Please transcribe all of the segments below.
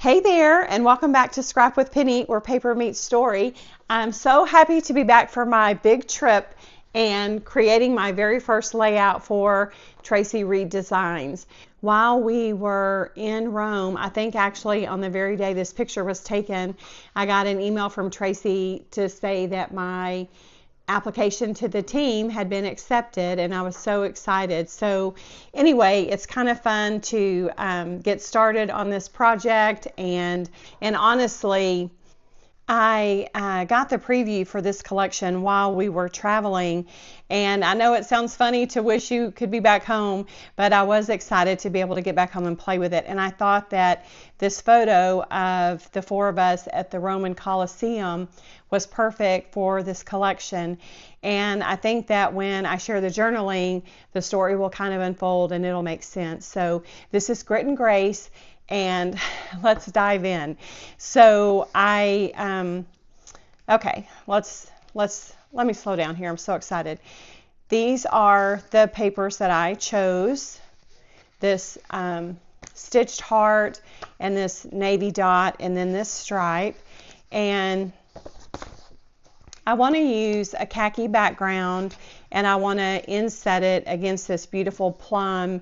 Hey there, and welcome back to Scrap with Penny, where paper meets story. I'm so happy to be back for my big trip and creating my very first layout for Traci Reed Designs. While we were in Rome, I think actually on the very day this picture was taken, I got an email from Traci to say that my application to the team had been accepted, and I was so excited. So anyway, it's kind of fun to get started on this project, and honestly, I got the preview for this collection while we were traveling, and I know it sounds funny to wish you could be back home, but I was excited to be able to get back home and play with it. And I thought that this photo of the four of us at the Roman Colosseum was perfect for this collection. And I think that when I share the journaling, the story will kind of unfold and it'll make sense. So this is Grit and Grace, and let's dive in. So okay, let me slow down here. I'm so excited. These are the papers that I chose. This stitched heart and this navy dot and then this stripe. And I want to use a khaki background, and I want to inset it against this beautiful plum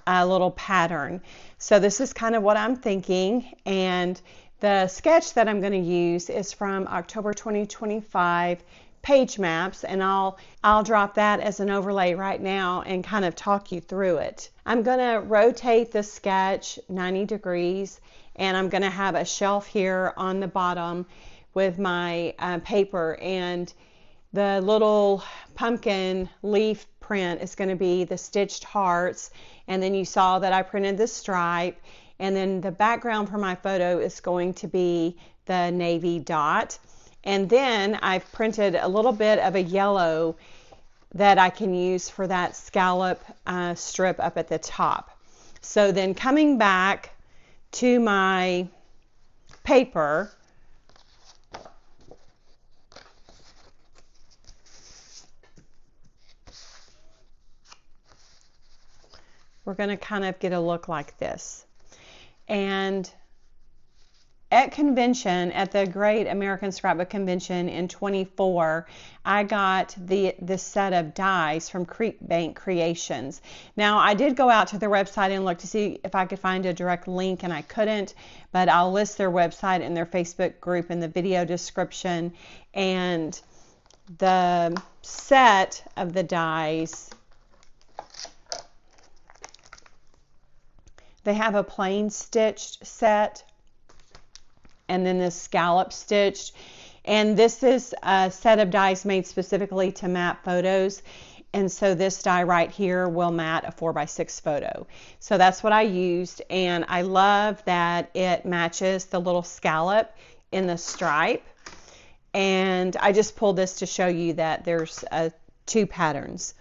little pattern. So this is kind of what I'm thinking, and the sketch that I'm going to use is from October 2025 page maps, and I'll drop that as an overlay right now and kind of talk you through it. I'm going to rotate the sketch 90 degrees, and I'm going to have a shelf here on the bottom with my paper, and the little pumpkin leaf print is going to be the stitched hearts, and then you saw that I printed the stripe, and then the background for my photo is going to be the navy dot, and then I've printed a little bit of a yellow that I can use for that scallop strip up at the top. So then coming back to my paper, we're going to kind of get a look like this. And at convention, at the Great American Scrapbook Convention in 24, I got this set of dies from Creek Bank Creations. Now, I did go out to their website and look to see if I could find a direct link, and I couldn't, but I'll list their website and their Facebook group in the video description. And the set of the dies, they have a plain stitched set and then this scallop stitched. And this is a set of dies made specifically to map photos. And so this die right here will mat a 4x6 photo. So that's what I used. And I love that it matches the little scallop in the stripe. And I just pulled this to show you that there's two patterns.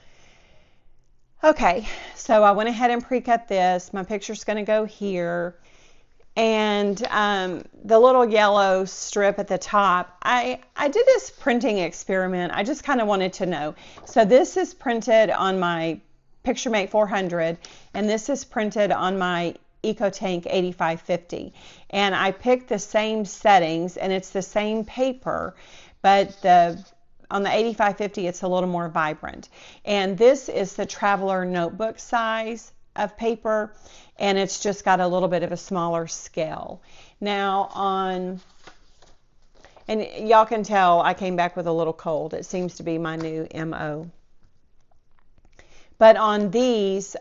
Okay, so I went ahead and pre-cut this. My picture's going to go here. And the little yellow strip at the top, I did this printing experiment. I just kind of wanted to know. So this is printed on my PictureMate 400, and this is printed on my EcoTank 8550. And I picked the same settings, and it's the same paper, but on the 8550, it's a little more vibrant. And this is the Traveler notebook size of paper, and it's just got a little bit of a smaller scale. Now and y'all can tell I came back with a little cold. It seems to be my new MO. But on these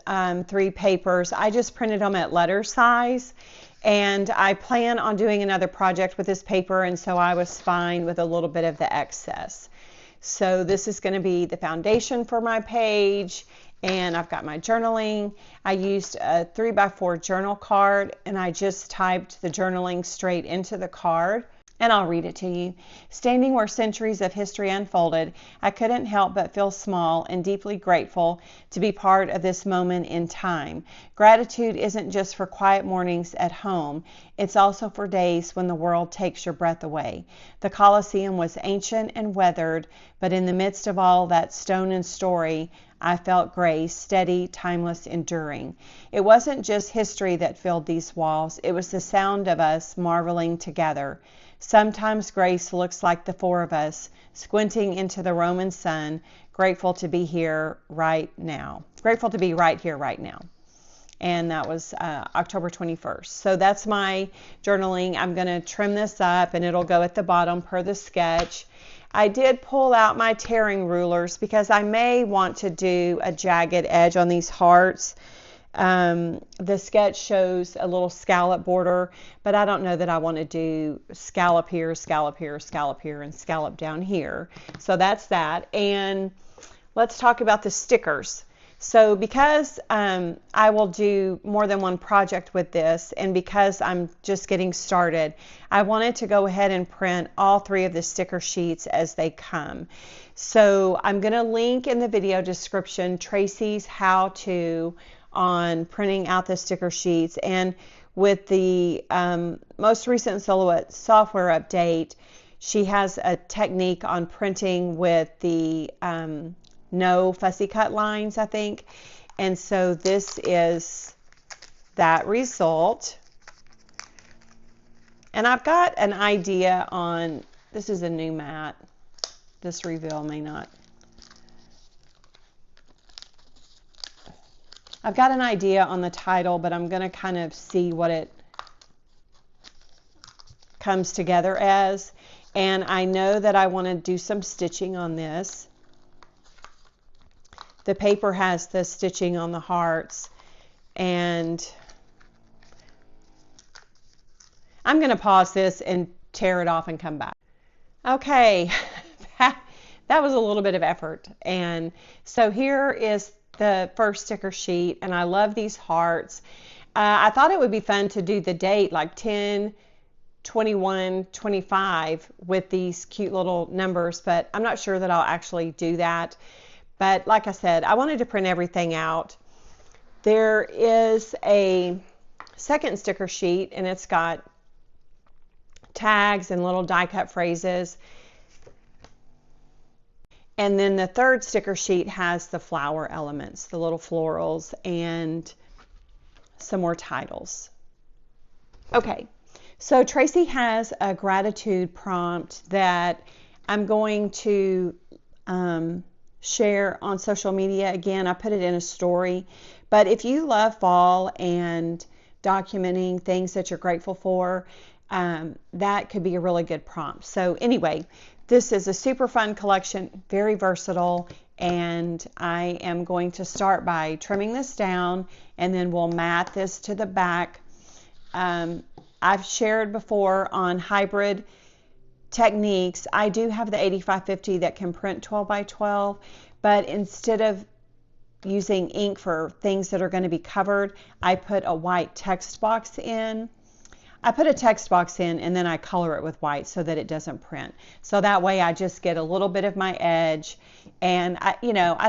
three papers, I just printed them at letter size, and I plan on doing another project with this paper, and so I was fine with a little bit of the excess. So this is going to be the foundation for my page, and I've got my journaling. I used a 3x4 journal card, and I just typed the journaling straight into the card. And I'll read it to you. Standing where centuries of history unfolded, I couldn't help but feel small and deeply grateful to be part of this moment in time. Gratitude isn't just for quiet mornings at home, it's also for days when the world takes your breath away. The Colosseum was ancient and weathered, but in the midst of all that stone and story, I felt grace, steady, timeless, enduring. It wasn't just history that filled these walls, it was the sound of us marveling together. Sometimes grace looks like the four of us, squinting into the Roman sun, grateful to be here right now. Grateful to be right here right now. And that was October 21st. So that's my journaling. I'm going to trim this up and it'll go at the bottom per the sketch. I did pull out my tearing rulers because I may want to do a jagged edge on these hearts. The sketch shows a little scallop border, but I don't know that I want to do scallop here, scallop here, scallop here, and scallop down here. So that's that. And let's talk about the stickers. So because I will do more than one project with this, and because I'm just getting started, I wanted to go ahead and print all 3 of the sticker sheets as they come. So I'm going to link in the video description Traci's how-to on printing out the sticker sheets, and with the most recent Silhouette software update, she has a technique on printing with the no fussy cut lines, I think. And so this is that result. And I've got an idea on, this is a new mat. This reveal may not. I've got an idea on the title, but I'm going to kind of see what it comes together as. And I know that I want to do some stitching on this. The paper has the stitching on the hearts, and I'm going to pause this and tear it off and come back. Okay, that was a little bit of effort. And so here is the first sticker sheet, and I love these hearts. I thought it would be fun to do the date like 10, 21, 25 with these cute little numbers, but I'm not sure that I'll actually do that. But like I said, I wanted to print everything out. There is a second sticker sheet, and it's got tags and little die cut phrases. And then the third sticker sheet has the flower elements, the little florals, and some more titles. Okay, so Traci has a gratitude prompt that I'm going to share on social media. Again, I put it in a story, but if you love fall and documenting things that you're grateful for, that could be a really good prompt. So anyway, this is a super fun collection, very versatile, and I am going to start by trimming this down, and then we'll mat this to the back. I've shared before on hybrid techniques. I do have the 8550 that can print 12 by 12, but instead of using ink for things that are going to be covered, I put a white text box in. I put a text box in and then I color it with white so that it doesn't print. So that way I just get a little bit of my edge, and I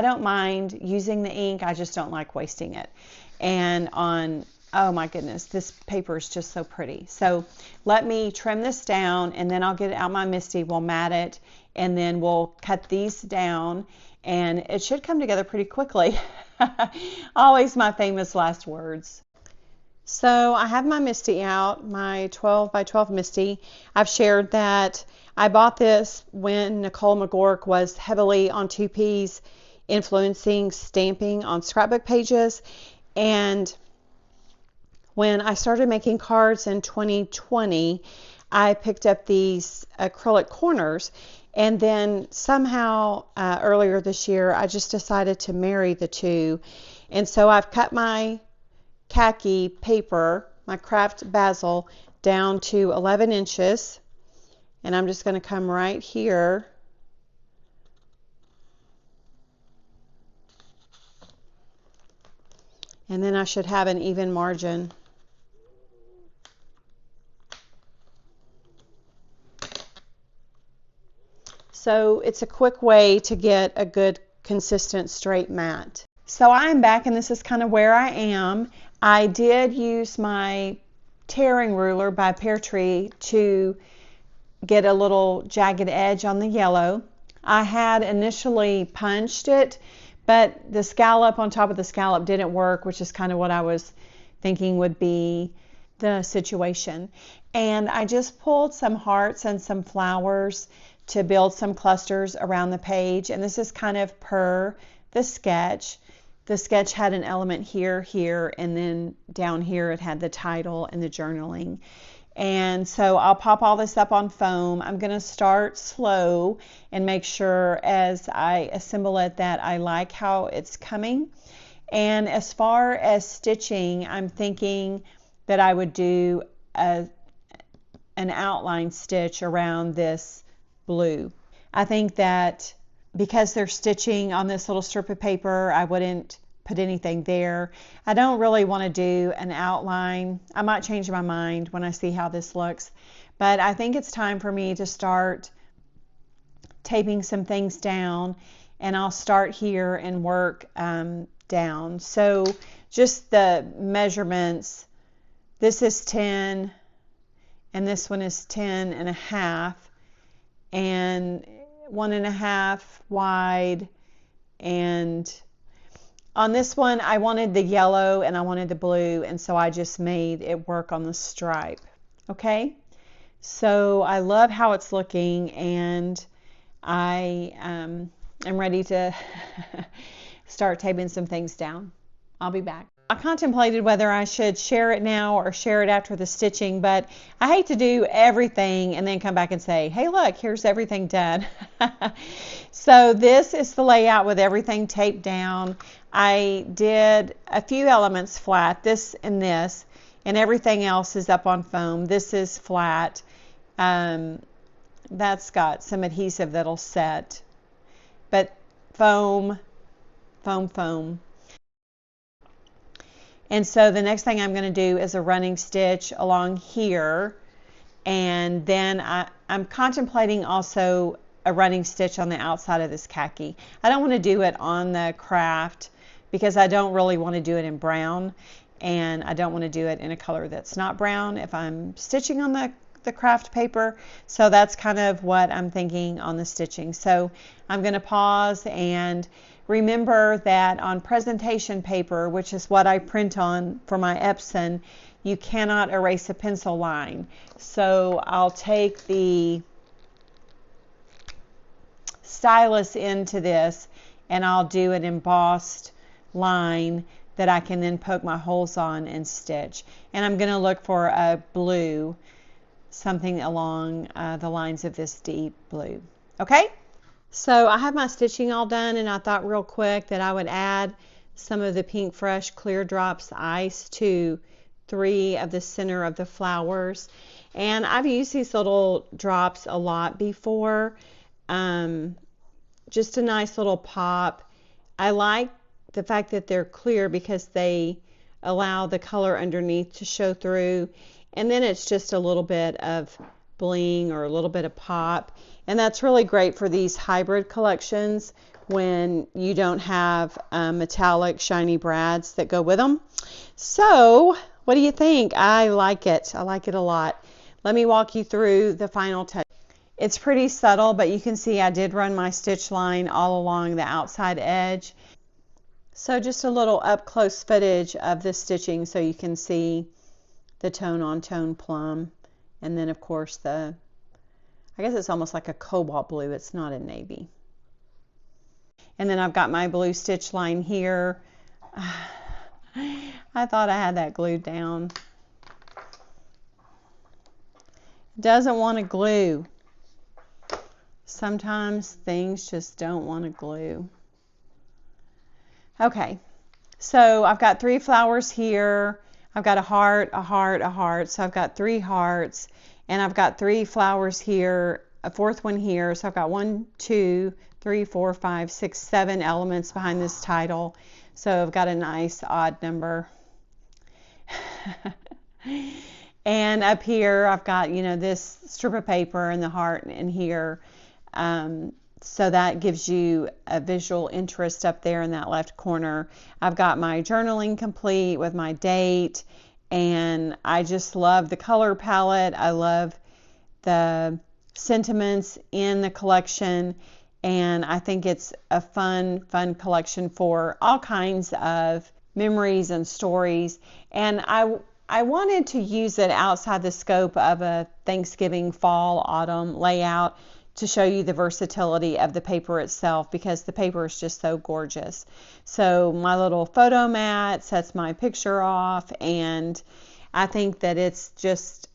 don't mind using the ink, I just don't like wasting it. And on, oh my goodness, this paper is just so pretty. So let me trim this down, and then I'll get out my MISTI, we'll mat it, and then we'll cut these down, and it should come together pretty quickly. Always my famous last words. So I have my MISTI out, my 12 by 12 MISTI. I've shared that I bought this when Nicole McGork was heavily on 2Ps, influencing stamping on scrapbook pages. And when I started making cards in 2020, I picked up these acrylic corners. And then somehow earlier this year, I just decided to marry the two. And so I've cut my khaki paper, my craft basil, down to 11 inches, and I'm just going to come right here and then I should have an even margin. So it's a quick way to get a good consistent straight mat. So I'm back, and this is kind of where I am. I did use my tearing ruler by Pear Tree to get a little jagged edge on the yellow. I had initially punched it, but the scallop on top of the scallop didn't work, which is kind of what I was thinking would be the situation. And I just pulled some hearts and some flowers to build some clusters around the page, and this is kind of per the sketch. The sketch had an element here, here, and then down here it had the title and the journaling. And so I'll pop all this up on foam. I'm going to start slow and make sure as I assemble it that I like how it's coming. And as far as stitching, I'm thinking that I would do an outline stitch around this blue. I think that because they're stitching on this little strip of paper, I wouldn't put anything there. I don't really want to do an outline. I might change my mind when I see how this looks, but I think it's time for me to start taping some things down, and I'll start here and work down. So just the measurements, this is 10 and this one is 10 and a half, and 1.5 wide. And on this one I wanted the yellow and I wanted the blue, and so I just made it work on the stripe. Okay, so I love how it's looking, and I am ready to start taping some things down. I'll be back. I contemplated whether I should share it now or share it after the stitching, but I hate to do everything and then come back and say, hey look, here's everything done. So this is the layout with everything taped down. I did a few elements flat, this, and everything else is up on foam. This is flat. That's got some adhesive that'll set, but foam. And so the next thing I'm going to do is a running stitch along here, and then I'm contemplating also a running stitch on the outside of this khaki. I don't want to do it on the craft because I don't really want to do it in brown, and I don't want to do it in a color that's not brown if I'm stitching on the craft paper. So that's kind of what I'm thinking on the stitching. So I'm going to pause and remember that on presentation paper, which is what I print on for my Epson, you cannot erase a pencil line. So I'll take the stylus into this and I'll do an embossed line that I can then poke my holes on and stitch. And I'm going to look for a blue, something along the lines of this deep blue. Okay? So I have my stitching all done, and I thought real quick that I would add some of the Pink Fresh Clear Drops Ice to 3 of the center of the flowers. And I've used these little drops a lot before. Just a nice little pop. I like the fact that they're clear because they allow the color underneath to show through. And then it's just a little bit of bling or a little bit of pop. And that's really great for these hybrid collections when you don't have metallic shiny brads that go with them. So what do you think? I like it. I like it a lot. Let me walk you through the final touch. It's pretty subtle, but you can see I did run my stitch line all along the outside edge. So just a little up close footage of the stitching so you can see the tone on tone plum. And then of course I guess it's almost like a cobalt blue. It's not a navy. And then I've got my blue stitch line here. I thought I had that glued down. It doesn't want to glue. Sometimes things just don't want to glue. Okay, so I've got 3 flowers here. I've got a heart, a heart, a heart. So I've got 3 hearts. And I've got 3 flowers here, a 4th one here. So I've got 1, 2, 3, 4, 5, 6, 7 elements behind this title. So I've got a nice odd number. And up here I've got, this strip of paper and the heart in here. So that gives you a visual interest up there in that left corner. I've got my journaling complete with my date, and I just love the color palette. I love the sentiments in the collection, and I think it's a fun collection for all kinds of memories and stories. And I wanted to use it outside the scope of a Thanksgiving, fall, autumn layout to show you the versatility of the paper itself, because the paper is just so gorgeous. So my little photo mat sets my picture off, and I think that it's just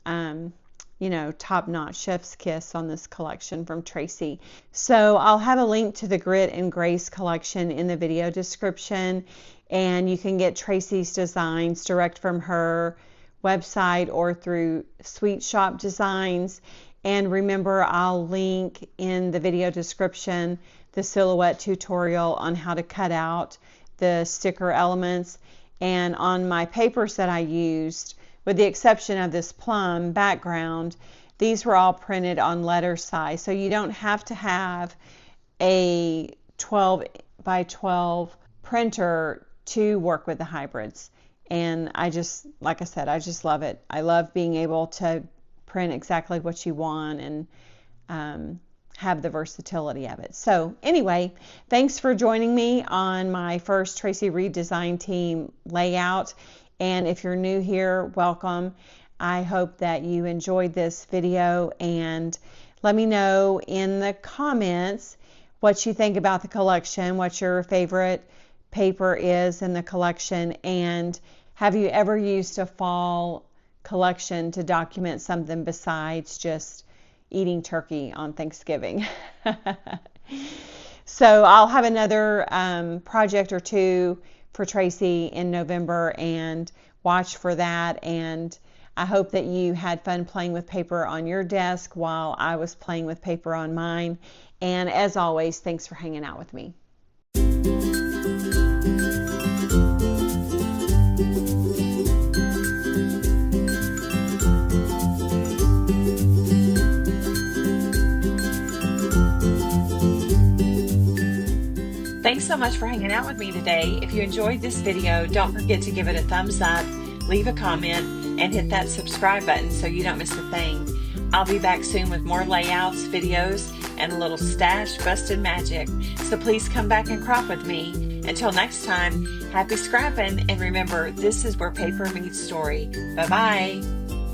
top-notch chef's kiss on this collection from Traci. So I'll have a link to the Grit and Grace collection in the video description, and you can get Traci's designs direct from her website or through Sweet Shop Designs. And remember, I'll link in the video description the silhouette tutorial on how to cut out the sticker elements. And on my papers that I used, with the exception of this plum background, these were all printed on letter size. So you don't have to have a 12 by 12 printer to work with the hybrids. And like I said, I just love it. I love being able to print exactly what you want and have the versatility of it. So anyway, thanks for joining me on my first Traci Reed Design Team layout. And if you're new here, welcome. I hope that you enjoyed this video, and let me know in the comments what you think about the collection, what your favorite paper is in the collection, and have you ever used a fall collection to document something besides just eating turkey on Thanksgiving? So I'll have another project or two for Traci in November, and watch for that. And I hope that you had fun playing with paper on your desk while I was playing with paper on mine. And as always, thanks for hanging out with me. Thanks so much for hanging out with me today. If you enjoyed this video, don't forget to give it a thumbs up, leave a comment, and hit that subscribe button so you don't miss a thing. I'll be back soon with more layouts, videos, and a little stash busted magic. So please come back and crop with me. Until next time, happy scrapping, and remember, this is where paper meets story. Bye-bye.